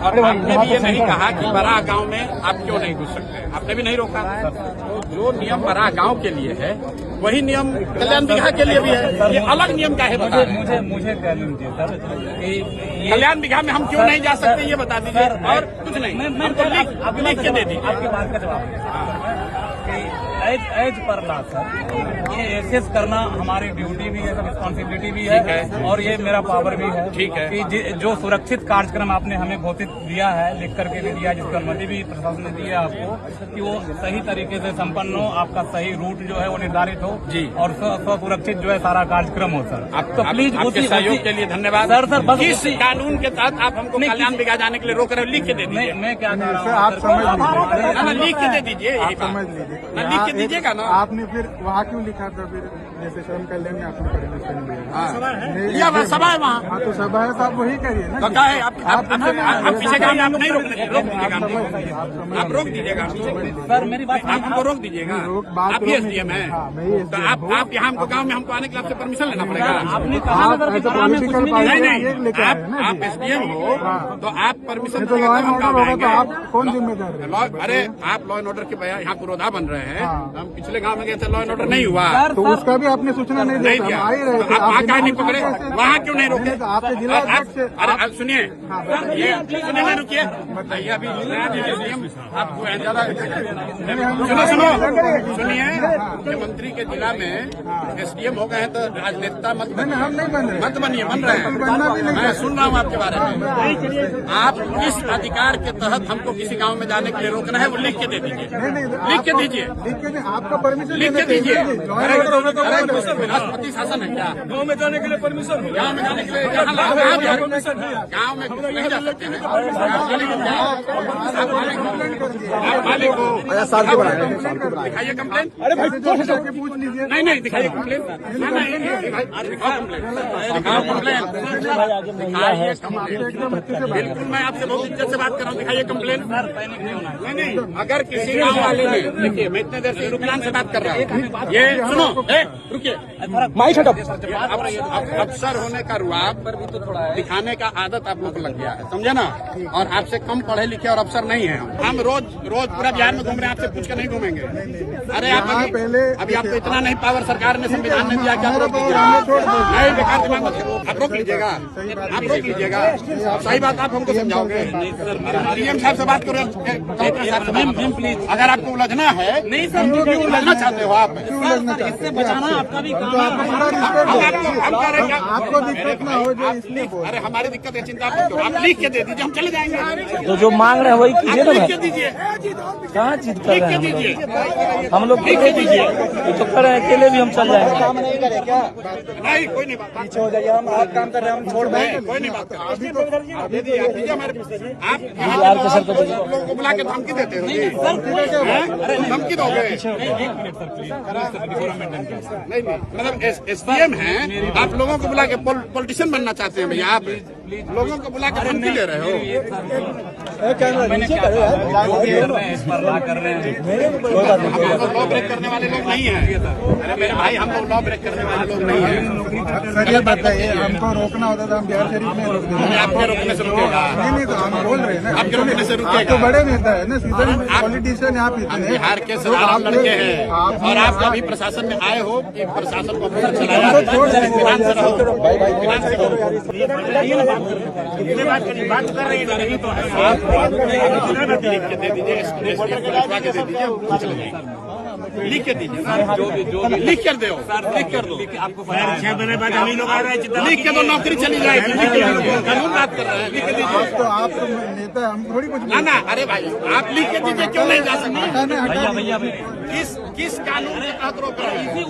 और आपने भी ये नहीं कहा कि बड़ा गांव में आप क्यों नहीं घुस सकते, आपने भी नहीं रोका। तो जो नियम बड़ा गांव के लिए है वही नियम कल्याण बिघा के लिए भी है। ये अलग नियम का है, बता रहे हैं। मुझे क्या दीजिए सर, कल्याण बिघा में हम क्यों नहीं जा सकते ये बता दीजिए, और कुछ नहीं। हमको लिख के दे दीजिए। आपकी बात का जवाब एज पर ला सर, ये एसेस करना हमारी ड्यूटी भी है, रिस्पॉन्सिबिलिटी भी है, और ये मेरा पावर भी है। ठीक है कि जो सुरक्षित कार्यक्रम आपने हमें घोषित दिया है, लिख करके भी दिया, जिसकी अनुमति भी प्रशासन ने दी है आपको, कि वो सही तरीके से संपन्न हो, आपका सही रूट जो है वो निर्धारित हो जी, और सुरक्षित जो है सारा कार्यक्रम हो सर। आप तो प्लीज आपके सहयोग के लिए धन्यवाद सर। बस किस कानून के तहत आप हमको कल्याण बिघा जाने के लिए रोक रहे हो, लिख के दे दीजिए। मैं क्या कह रहा हूँ, आप समझ लिख के दे दीजिए, समझ लीजिए, लिख के दीजिएगा ना। आपने फिर वहाँ क्यों लिखा था, फिर जैसे श्रम कल्याण में आपने परमिशन दिया, सभा है वहाँ। हाँ तो सभा है तो आप वही करिए ना। तो क्या है आप पीछे का आप नहीं रोक दीजिएगा, आप रोक दीजिएगा सर। मेरी बात आप हमको रोक दीजिएगा, आप भी एसडीएम है, तो आप यहाँ हमको गाँव में हमको आने के लिए आपसे परमिशन लेना पड़ेगा। आपने कहा नहीं, आप एसडीएम हो तो आप परमिशन तो लॉ एंड ऑर्डर होगा तो आप कौन जिम्मेदार है? अरे आप लॉ एंड ऑर्डर के यहाँ पुरोधा बन रहे हैं, हम पिछले गांव में गए थे, लॉ एंड ऑर्डर नहीं हुआ, तो उसका भी आपने सूचना नहीं दिया, दिया। आ ही रहे थे, आप वहाँ क्यों नहीं पकड़े, वहाँ क्यों नहीं रोके? आपके जिला अध्यक्ष से अरे सुनिए, ये सुनिए नहीं रुकिए, बताइए अभी आप ज्यादा सुनिए, मुख्यमंत्री के जिला में एसडीएम हो गए हैं तो राजनेता मत बनिए, बन रहे हैं, मैं सुन रहा हूँ आपके बारे में। आप किस अधिकार के तहत हमको किसी गांव में जाने के लिए रोकना है वो लिख के दे दीजिए, लिख के दीजिए, आपका परमिशन लिख के दीजिए। राष्ट्रपति शासन है क्या? गाँव में जाने के लिए परमिशन हो, गाँव में जाने के लिए गाँव में नहीं जा सकते हैं। आप मालिक हो, दिखाइए कंप्लेन। अरे भाई पूछ लीजिए, नहीं दिखाइए कंप्लेन, दिखाओ कंप्लेन, बिल्कुल मैं आपसे बहुत इज्जत से बात कर रहा हूँ, दिखाइए कंप्लेन। नहीं, अगर किसी गाँव वाले ने, देखिए मैं इतने देर से रुकलान से बात कर रहा हूँ, ये सुनो, रुकिए, अफसर होने का रुआब दिखाने का आदत आप लोग को लग गया है, समझे ना। और आपसे कम पढ़े लिखे और अफसर नहीं है हम रोज पूरा बिहार में घूम रहे हैं, आपसे पूछ कर नहीं घूमेंगे। अरे आप अभी आपको इतना नहीं पावर सरकार ने संविधान ने दिया, क्या रोक दीजिएगा? नहीं, बेकार दिमाग मत करो, आप रोक लीजिएगा, आप रोक लीजिएगा। सही बात आप हमको समझाओगे, डीएम साहब से बात करो, प्लीज। अगर आपको उलझना है, नहीं सर, क्यों उलझना चाहते हो आप? इससे बचाना आपका भी काम है। आपको दिक्कत ना हो जाए इसलिए। अरे हमारी दिक्कत है, चिंता मत करो, आप लिख के दे दीजिए, हम चले जाएंगे। तो जो मांग रहे हैं वही कीजिए ना, लिख के दीजिए, कहाँ चीज कर लिख रहे के हैं दीजिए, हम लोग लिख के दीजिए, तो कर रहे हैं, अकेले भी हम चल जाएंगे। काम नहीं करे क्या? नहीं कोई नहीं बात, पीछे हो जाइए, हम आप काम कर रहे हैं, हम छोड़ देंगे, कोई नहीं बात आप दीजिए हमारे, आप लोगों को बुला के धमकी देते हो, धमकी दोगे? नहीं मतलब एसडीएम है, आप लोगों को बुला के पॉलिटिशियन बनना चाहते हैं भैया, आप लोगों को बुला के धमकी दे रहे हो। लॉ ब्रेक करने वाले लोग नहीं है, अरे मेरे भाई हम लोग लॉ ब्रेक करने वाले लोग नहीं है। सर ये बताइए, हमको रोकना होता था हम बिहार शरीफ में रोक देंगे, आपके रोकने से रुकेगा? नहीं तो हम बोल रहे हैं ना, आपके रोकने से रुकेगा? तो बड़े नेता है ना, सीधे पॉलिटिशियन यहाँ पे हम बिहार के साधारण लड़के हैं, और आप कभी प्रशासन में आए हो कि प्रशासन को चलाया? विधान से रहो, विधान से रहो, बात कर रही नहीं तो लिख के दे दीजिए, लिख के दीजिए, लिख कर दो, लिख कर दो, आपको 6 महीने बाद हम ही लोग आ रहे हैं, लिख के दो, नौकरी चली जाएगी, कानून बात कर रहे हैं, लिख के दीजिए। तो आप नेता, हम थोड़ी कुछ ना अरे भाई आप लिख के दीजिए, क्यों नहीं जा सकते? भैया किस कानून के तहत रोक रहे हैं?